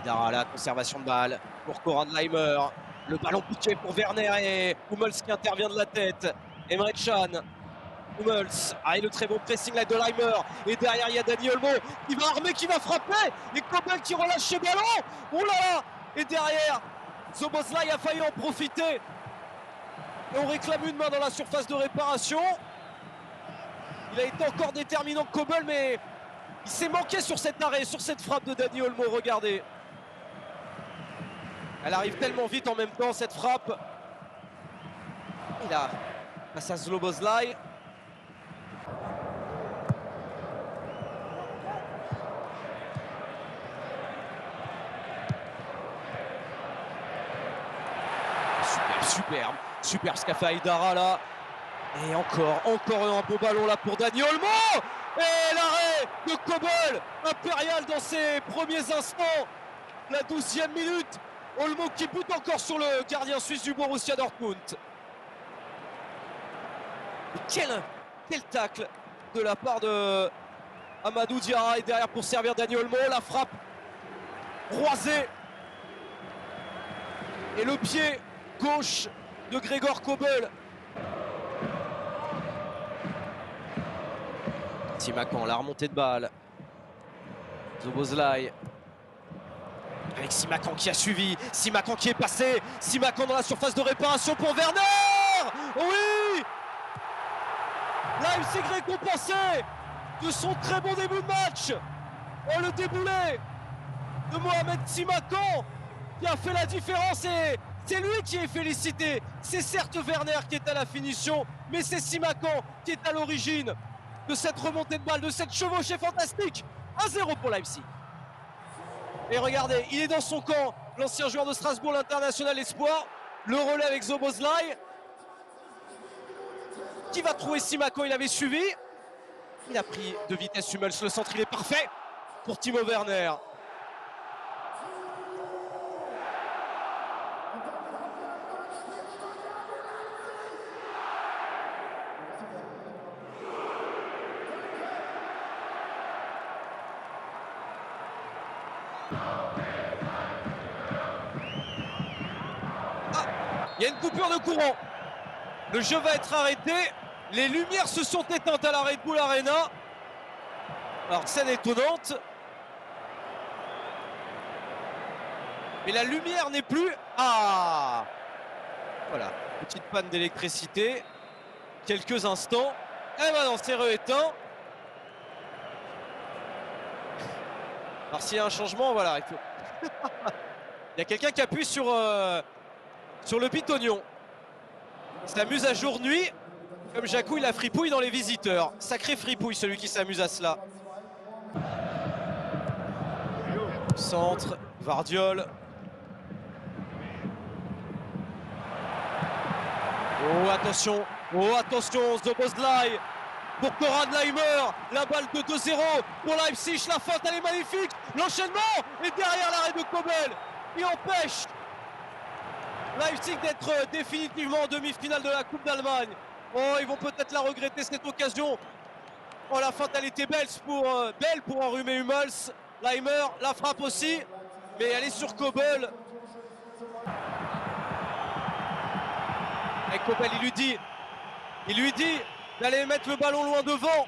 Aïdara, la conservation de balle pour Coran-Leimer. Le ballon piqué pour Werner et Hummels qui intervient de la tête. Emre Can. Hummels, le très bon pressing là de Leimer. Et derrière, il y a Dani Olmo qui va armer, qui va frapper. Et Kobel qui relâche ce ballon. Oh là là. Et derrière, Szoboszlai a failli en profiter. Et on réclame une main dans la surface de réparation. Il a été encore déterminant que Kobel, mais il s'est manqué sur cet arrêt, sur cette frappe de Dani Olmo. Regardez. Elle arrive tellement vite en même temps, cette frappe. Et là, face à Szoboszlai. Superbe ce qu'a fait Aïdara là. Et encore un beau ballon là pour Dani Olmo. Et l'arrêt de Kobel, impérial dans ses premiers instants. La 12e minute. Olmo qui bute encore sur le gardien suisse du Borussia Dortmund. Et quel tacle de la part de Amadou Diarra. Et derrière pour servir Dani Olmo. La frappe croisée. Et le pied gauche de Gregor Kobel. Simakan, la remontée de balle. Szoboszlai. Avec Simakan qui a suivi. Simakan qui est passé. Simakan dans la surface de réparation pour Werner. Oui, Leipzig récompensé de son très bon début de match. Oh, le déboulé de Mohamed Simakan qui a fait la différence et c'est lui qui est félicité. C'est certes Werner qui est à la finition, mais c'est Simakan qui est à l'origine de cette remontée de balle, de cette chevauchée fantastique. 1-0 pour Leipzig. Et regardez, il est dans son camp, l'ancien joueur de Strasbourg, l'international espoir. Le relais avec Szoboszlai. Qui va trouver Simakan? Il avait suivi. Il a pris de vitesse Hummels. Le centre, il est parfait pour Timo Werner. Il y a une coupure de courant. Le jeu va être arrêté. Les lumières se sont éteintes à la Red Bull Arena. Alors, scène étonnante. Mais la lumière n'est plus. Ah! Voilà, petite panne d'électricité. Quelques instants. Et maintenant, c'est rééteint. Alors, s'il y a un changement, voilà. Il y a quelqu'un qui appuie sur le pitonion. Il s'amuse à jour-nuit. Comme Jacou, il a fripouille dans les visiteurs. Sacré fripouille, celui qui s'amuse à cela. Centre, Gvardiol. Oh, attention, Szoboszlai pour Coran-Leimer. La balle de 2-0 pour Leipzig. La feinte, elle est magnifique. L'enchaînement et derrière l'arrêt de Kobel. Il empêche Leipzig d'être définitivement en demi-finale de la Coupe d'Allemagne. Oh, ils vont peut-être la regretter cette occasion. Oh, la feinte, elle était belle pour enrhumer Hummels. Leimer, la frappe aussi. Mais elle est sur Kobel. Et Kobel, il lui dit d'aller mettre le ballon loin devant.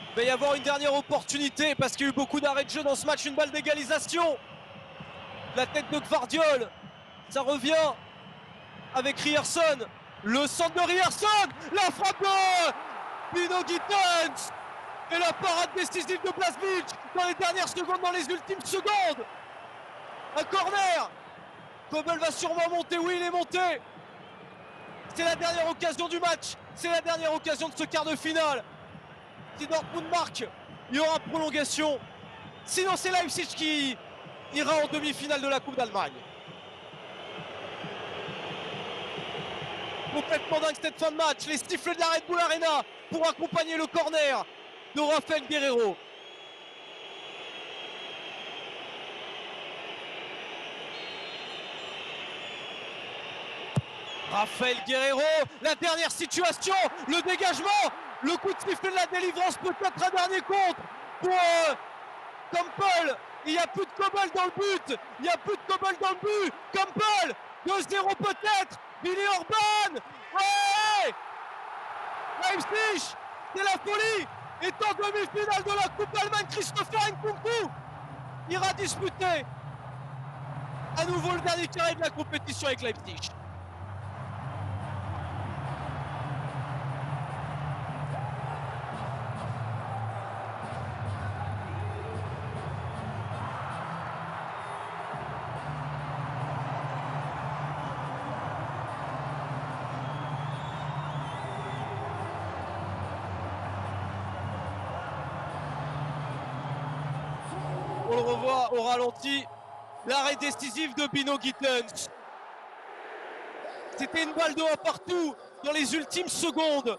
Il va y avoir une dernière opportunité parce qu'il y a eu beaucoup d'arrêts de jeu dans ce match. Une balle d'égalisation. La tête de Gvardiol. Ça revient avec Ryerson. Le centre de Ryerson. La frappe de Bino Gittens. Et la parade décisive de Blaswich dans les dernières secondes, dans les ultimes secondes. Un corner. Kobel va sûrement monter. Oui, il est monté. C'est la dernière occasion du match. C'est la dernière occasion de ce quart de finale. Si Dortmund marque, il y aura prolongation. Sinon, c'est Leipzig qui ira en demi-finale de la Coupe d'Allemagne. Complètement dingue cette fin de match. Les sifflets de la Red Bull Arena pour accompagner le corner de Rafael Guerreiro. Rafael Guerreiro, la dernière situation, le dégagement, le coup de sifflet de la délivrance, peut-être un dernier contre pour Campbell. Il n'y a plus de Kobel dans le but. Il n'y a plus de Kobel dans le but. Campbell, 2-0 peut-être. Billy Orban. Ouais, Leipzig, c'est la folie. Est en demi-finale de la Coupe d'Allemagne. Christopher Nkunku ira disputer à nouveau le dernier carré de la compétition avec Leipzig. On le revoit au ralenti, l'arrêt décisif de Bino Gittens. C'était une balle de 1 partout dans les ultimes secondes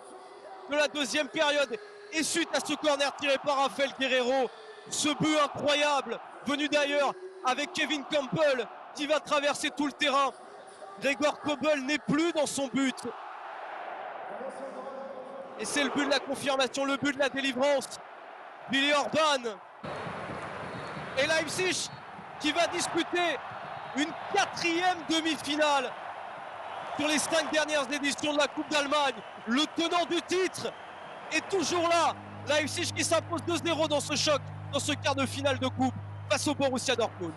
de la deuxième période. Et suite à ce corner tiré par Rafael Guerreiro, ce but incroyable venu d'ailleurs avec Kevin Campbell qui va traverser tout le terrain. Gregor Kobel n'est plus dans son but. Et c'est le but de la confirmation, le but de la délivrance. Billy Orban. Et Leipzig qui va disputer une 4e demi-finale sur les 5 dernières éditions de la Coupe d'Allemagne. Le tenant du titre est toujours là. Leipzig qui s'impose 2-0 dans ce choc, dans ce quart de finale de coupe face au Borussia Dortmund.